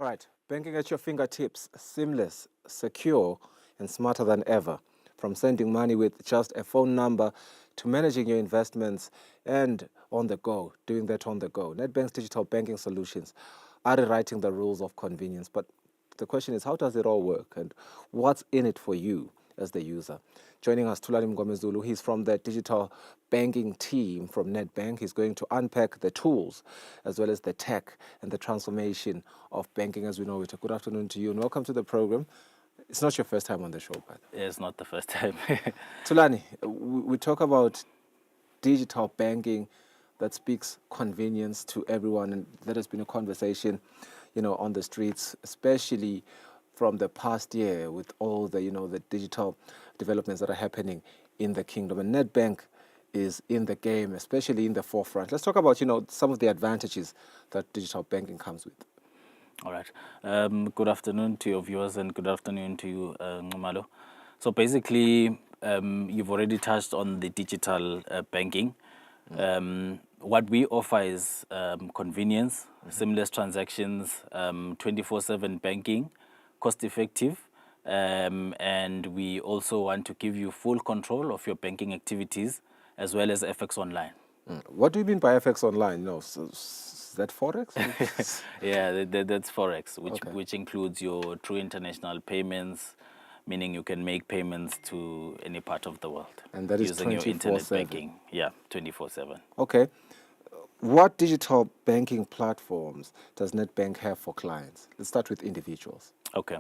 All right, banking at your fingertips, seamless, secure, and smarter than ever. From sending money with just a phone number to managing your investments and on the go, doing that on the go. Nedbank's digital banking solutions are rewriting the rules of convenience. But the question is, how does it all work and what's in it for you as the user? Joining us, Thulani Mngomezulu. He's from the digital banking team from Nedbank. He's going to unpack the tools as well as the tech and the transformation of banking as we know it. Good afternoon to you and welcome to the program. It's not your first time on the show, but it's not the first time. Thulani, we talk about digital banking that speaks convenience to everyone, and there has been a conversation, on the streets, especially from the past year with all the, the digital developments that are happening in the kingdom. And Nedbank is in the game, especially in the forefront. Let's talk about, some of the advantages that digital banking comes with. All right. Good afternoon to your viewers and good afternoon to you, Ngumalo. So basically, you've already touched on the digital banking. What we offer is convenience, seamless transactions, 24/7 banking, cost-effective, and we also want to give you full control of your banking activities as well as FX Online. What do you mean by FX Online? Is that Forex? Yeah, that's Forex, which includes your true international payments, meaning you can make payments to any part of the world. And that is using your internet 24/7. banking. Yeah, 24/7. Okay. What digital banking platforms does Nedbank have for clients? Let's start with individuals. Okay.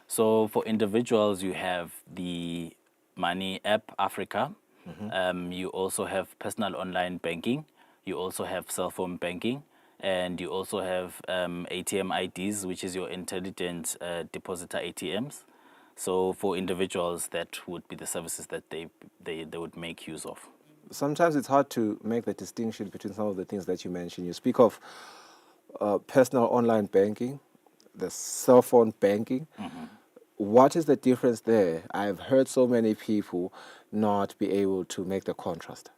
So for individuals, you have the Money app Africa. You also have personal online banking. You also have cell phone banking. And you also have ATM IDs, which is your intelligent depositor ATMs. So for individuals, that would be the services that they would make use of. Sometimes it's hard to make the distinction between some of the things that you mentioned. You speak of personal online banking, the cell phone banking. What is the difference there? I've heard so many people not be able to make the contrast.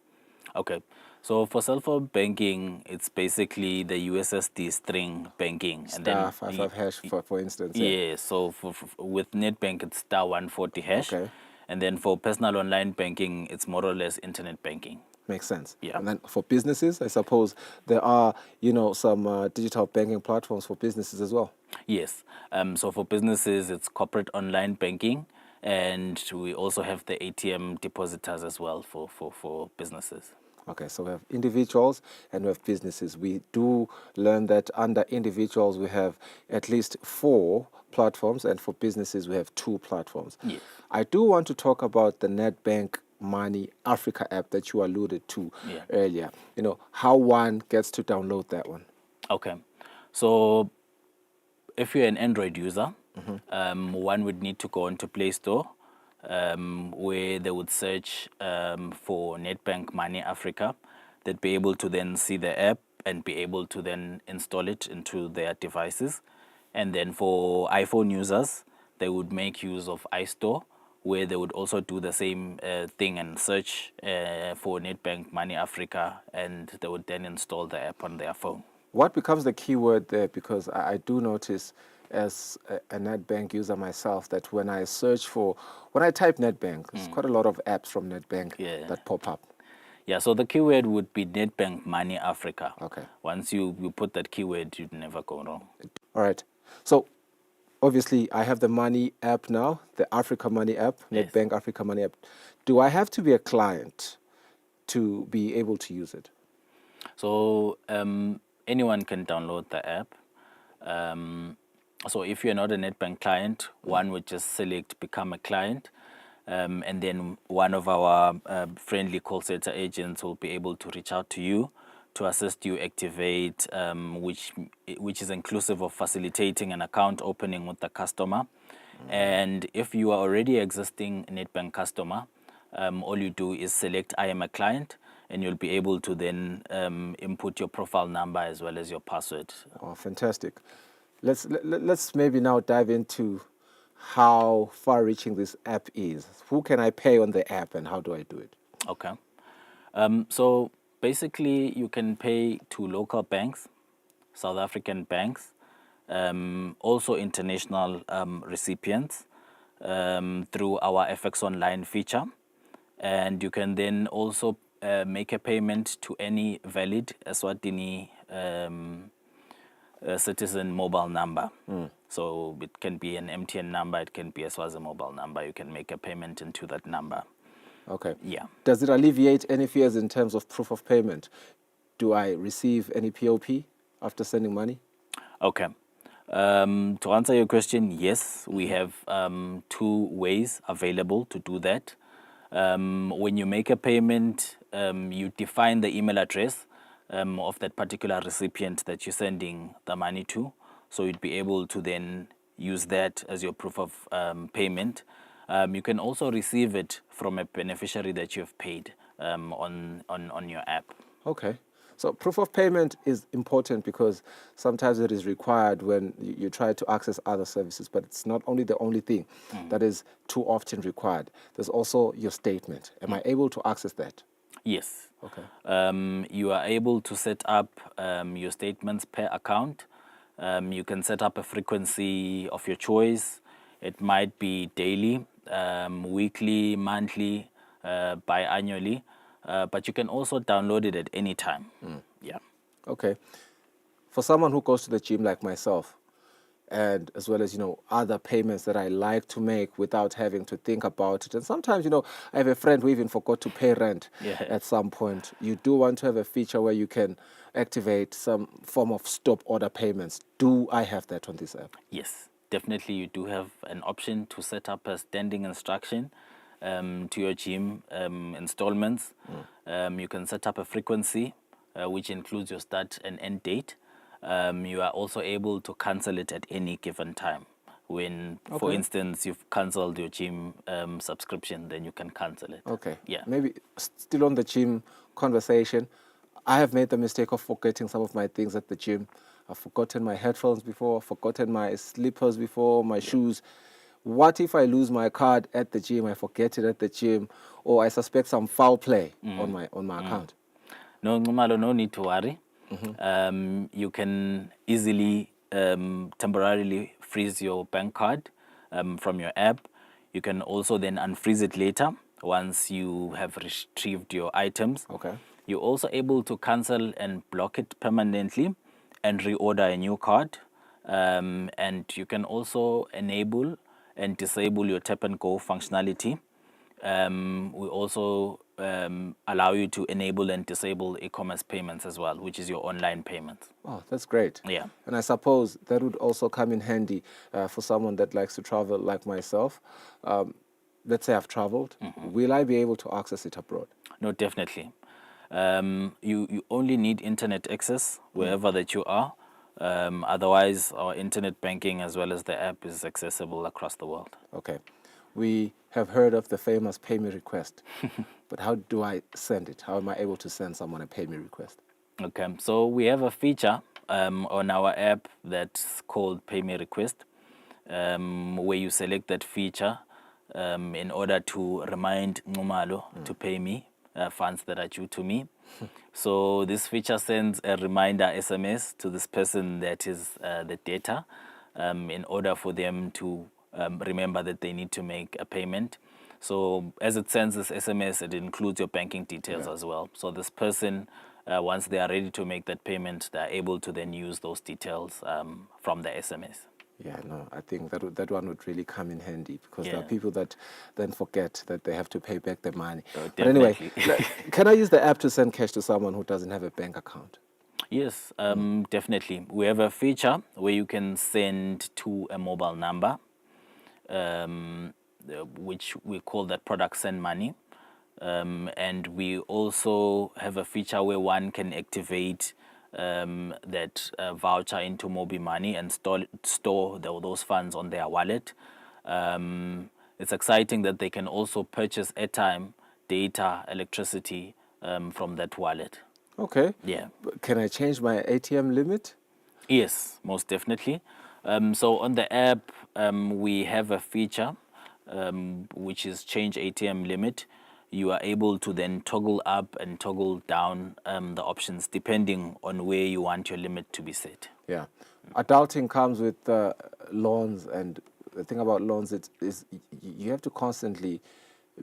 Okay. So for cell phone banking, it's basically the USSD string banking. Star 55 hash, for instance. Yeah, so with Nedbank, it's star 140 hash. Okay. And then for personal online banking, it's more or less internet banking. Makes sense. Yeah. And then for businesses, I suppose there are, some digital banking platforms for businesses as well. Yes. So for businesses, it's corporate online banking. And we also have the ATM depositors as well for businesses. Okay, so we have individuals and we have businesses. We do learn that under individuals we have at least 4 platforms, and for businesses we have 2 platforms. Yes. I do want to talk about the Nedbank Money Africa app that you alluded to earlier. How one gets to download that one. Okay. So if you're an Android user, one would need to go into Play Store, where they would search for Nedbank Money Africa. They'd be able to then see the app and be able to then install it into their devices. And then for iPhone users, they would make use of iStore, where they would also do the same thing and search for Nedbank Money Africa, and they would then install the app on their phone. What becomes the keyword there? Because I do notice as a Nedbank user myself that when I type Nedbank, there's quite a lot of apps from Nedbank that pop up. Yeah, so the keyword would be Nedbank Money Africa. Okay. Once you put that keyword, you'd never go wrong. All right. So obviously I have the Money app now, the Africa Money app, Nedbank Africa Money app. Do I have to be a client to be able to use it? So anyone can download the app. So if you're not a Nedbank client, one would just select become a client, and then one of our friendly call center agents will be able to reach out to you to assist you activate, which is inclusive of facilitating an account opening with the customer. And if you are already existing Nedbank customer, all you do is select I am a client, and you'll be able to then input your profile number as well as your password. Oh, fantastic. Let's maybe now dive into how far-reaching this app is. Who can I pay on the app and how do I do it? Okay. So basically, you can pay to local banks, South African banks, also international recipients through our FX Online feature. And you can then also make a payment to any valid Eswatini citizen mobile number. So it can be an MTN number, it can be a Swazi mobile number. You can make a payment into that number. Okay. Yeah. Does it alleviate any fears in terms of proof of payment? Do I receive any POP after sending money? Okay. To answer your question, yes, we have 2 ways available to do that. When you make a payment, you define the email address of that particular recipient that you're sending the money to. So you'd be able to then use that as your proof of payment. You can also receive it from a beneficiary that you've paid on your app. Okay. So proof of payment is important because sometimes it is required when you try to access other services, but it's not only the only thing that is too often required. There's also your statement. Am I able to access that? Yes. Okay. You are able to set up your statements per account. You can set up a frequency of your choice. It might be daily, weekly, monthly, biannually, but you can also download it at any time. Yeah. Okay. For someone who goes to the gym like myself, and as well as, other payments that I like to make without having to think about it. And sometimes, I have a friend who even forgot to pay rent at some point. You do want to have a feature where you can activate some form of stop order payments. Do I have that on this app? Yes, definitely you do have an option to set up a standing instruction to your gym installments. You can set up a frequency, which includes your start and end date. You are also able to cancel it at any given time. When, for instance, you've cancelled your gym subscription, then you can cancel it. Okay. Yeah. Maybe still on the gym conversation, I have made the mistake of forgetting some of my things at the gym. I've forgotten my headphones before, forgotten my slippers before, my shoes. What if I lose my card at the gym, I forget it at the gym, or I suspect some foul play on my account? No, Ngumalo, no need to worry. You can easily temporarily freeze your bank card from your app. You can also then unfreeze it later once you have retrieved your items. Okay. You're also able to cancel and block it permanently and reorder a new card. And you can also enable and disable your tap and go functionality. We also allow you to enable and disable e-commerce payments as well, which is your online payments. Oh, that's great. Yeah. And I suppose that would also come in handy for someone that likes to travel like myself. Let's say I've traveled. Will I be able to access it abroad? No, definitely. You only need internet access wherever that you are. Otherwise, our internet banking as well as the app is accessible across the world. Okay. We have heard of the famous pay me request, but how do I send it? How am I able to send someone a pay me request? Okay, so we have a feature on our app that's called Pay Me Request, where you select that feature in order to remind Ngumalo to pay me funds that are due to me. So this feature sends a reminder SMS to this person that is the data in order for them to remember that they need to make a payment. So as it sends this SMS, it includes your banking details as well. So this person, once they are ready to make that payment, they're able to then use those details from the SMS. Yeah, no, I think that one would really come in handy because there are Yeah. people that then forget that they have to pay back their money. Oh, But anyway, definitely. can I use the app to send cash to someone who doesn't have a bank account? Yes, definitely. We have a feature where you can send to a mobile number, which we call that product send money. And we also have a feature where one can activate that voucher into Mobi Money and store those funds on their wallet. It's exciting that they can also purchase airtime, data, electricity from that wallet. Okay. Yeah. But can I change my ATM limit? Yes, most definitely. So on the app, we have a feature which is change ATM limit. You are able to then toggle up and toggle down the options depending on where you want your limit to be set. Yeah. adulting comes with loans, and the thing about loans is you have to constantly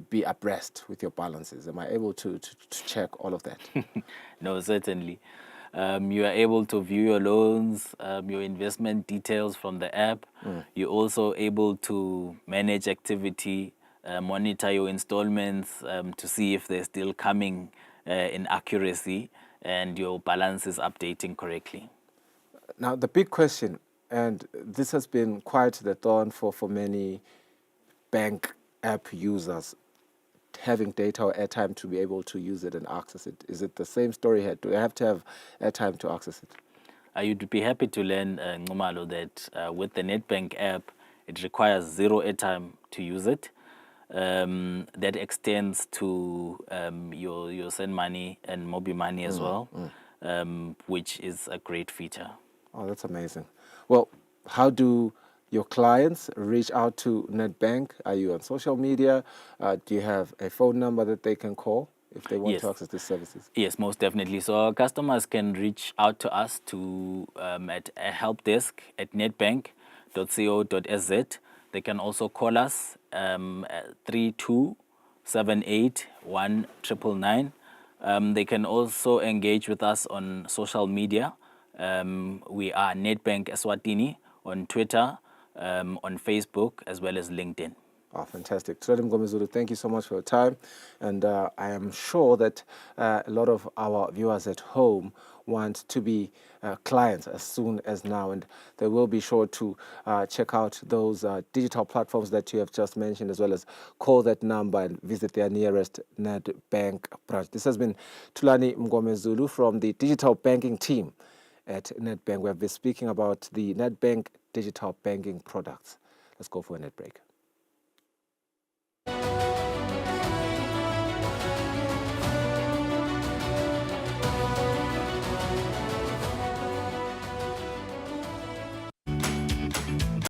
be abreast with your balances. Am I able to check all of that? No, certainly. You are able to view your loans, your investment details from the app. You're also able to manage activity, monitor your installments to see if they're still coming in accuracy and your balance is updating correctly. Now, the big question, and this has been quite the thorn for many bank app users, having data or airtime to be able to use it and access it. Is it the same story here? Do I have to have airtime to access it? You'd be happy to learn, Ngumalo, that with the Nedbank app, it requires zero airtime to use it. That extends to your send money and Mobi money as well, which is a great feature. Oh, that's amazing. Well, how do your clients reach out to Nedbank? Are you on social media? Do you have a phone number that they can call if they want to Yes. access these services? Yes, most definitely. So our customers can reach out to us at a help desk at nedbank.co.sz. They can also call us at 32781999. They can also engage with us on social media. We are Nedbank Eswatini on Twitter, on Facebook, as well as LinkedIn. Oh, fantastic. Tsolim Gomezulu, thank you so much for your time. And I am sure that a lot of our viewers at home want to be clients as soon as now. And they will be sure to check out those digital platforms that you have just mentioned, as well as call that number and visit their nearest Nedbank branch. This has been Tulani Mgomezulu from the digital banking team at Nedbank. We have been speaking about the Nedbank digital banking products. Let's go for a net break.